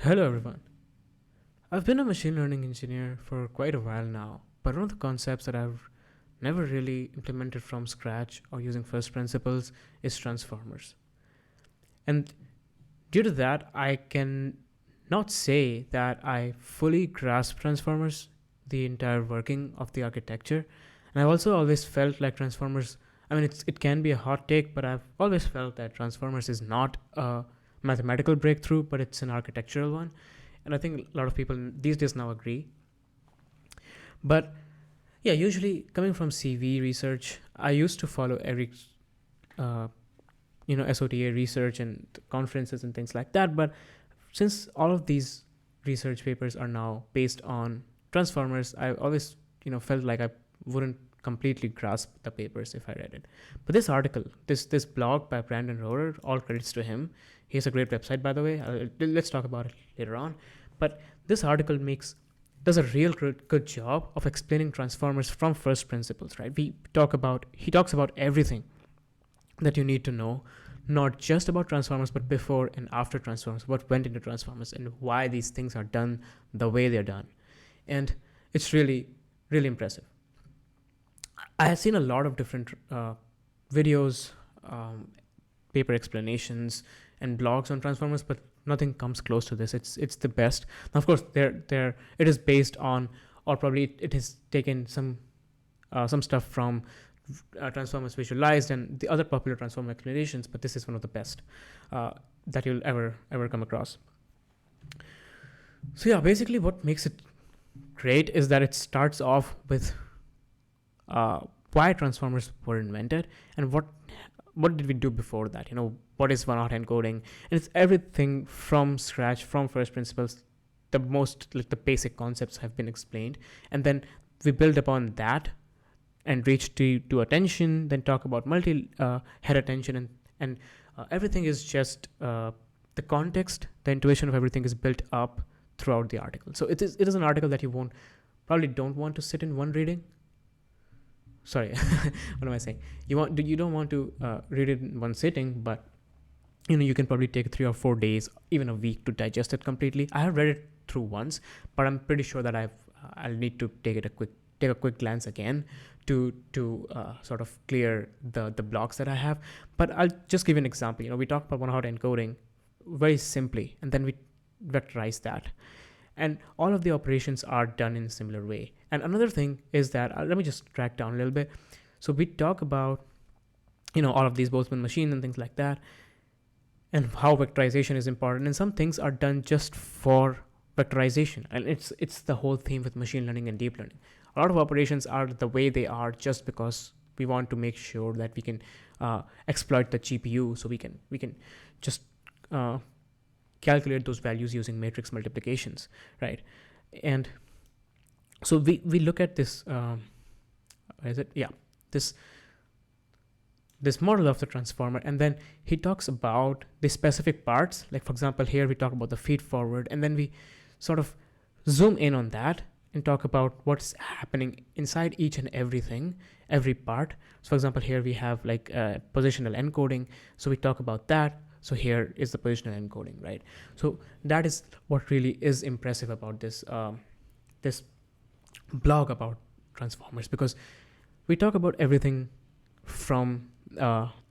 Hello everyone. I've been a machine learning engineer for quite a while now, but one of the concepts that I've never really implemented from scratch or using first principles is transformers. And due to that, I can not say that I fully grasp transformers, the entire working of the architecture. And I've also always felt like transformers, it can be a hot take, but I've always felt that transformers is not a mathematical breakthrough, but it's an architectural one. And I think a lot of people these days now agree. But yeah, usually coming from CV research, I used to follow every uh, SOTA research and conferences and things like that. But since all of these research papers are now based on transformers, I always felt like I wouldn't completely grasp the papers if I read it. But this article, this blog by Brandon Rohrer, all credits to him. He has a great website, by the way. Let's talk about it later on. But this article does a real good job of explaining transformers from first principles, right? He talks about everything that you need to know, not just about transformers, but before and after transformers, what went into transformers, and why these things are done the way they're done. And it's really, really impressive. I have seen a lot of different videos, paper explanations, and blogs on transformers, but nothing comes close to this. It's the best. Now, of course, it is based on, or probably it has taken some stuff from transformers visualized and the other popular transformer explanations, but this is one of the best that you'll ever come across. So yeah, basically what makes it great is that it starts off with why transformers were invented and what did we do before that. What is one-hot encoding, and it's everything from scratch, from first principles. The basic concepts have been explained, and then we build upon that and reach to attention, then talk about multi-head attention, and everything is just the context, the intuition of everything is built up throughout the article. So it is an article that you don't want to sit in one reading. Sorry, what am I saying? You don't want to read it in one sitting, but you can probably take 3 or 4 days, even a week, to digest it completely. I have read it through once, but I'm pretty sure that I'll need to take a quick glance again to sort of clear the blocks that I have. But I'll just give you an example. We talk about one-hot encoding very simply, and then we vectorize that, and all of the operations are done in a similar way. And another thing is that let me just track down a little bit. So we talk about all of these Boltzmann machines and things like that, and how vectorization is important, and some things are done just for vectorization, and it's the whole theme with machine learning and deep learning. A lot of operations are the way they are just because we want to make sure that we can exploit the GPU, so we can just calculate those values using matrix multiplications, right? And so we look at this this model of the transformer, and then he talks about the specific parts. Like, for example, here we talk about the feed forward, and then we sort of zoom in on that and talk about what's happening inside each and every part. So for example, here we have like positional encoding, so we talk about that. So here is the positional encoding, right? So that is what really is impressive about this this blog about transformers, because we talk about everything from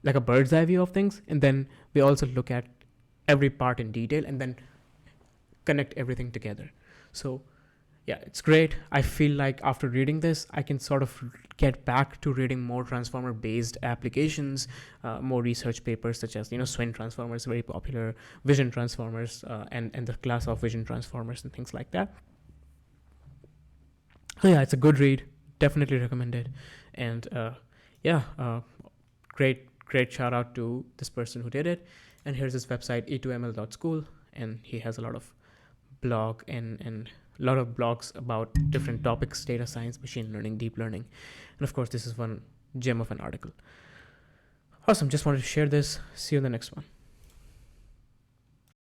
like a bird's eye view of things, and then we also look at every part in detail and then connect everything together. So yeah, it's great. I feel like after reading this, I can sort of get back to reading more transformer based applications, more research papers such as Swin transformers, very popular, vision transformers, and the class of vision transformers and things like that. So yeah, it's a good read, definitely recommended. And great shout out to this person who did it. And here's his website, e2ml.school, and he has a lot of blog and a lot of blogs about different topics: data science, machine learning, deep learning, and of course this is one gem of an article. Awesome, just wanted to share this. See you in the next one.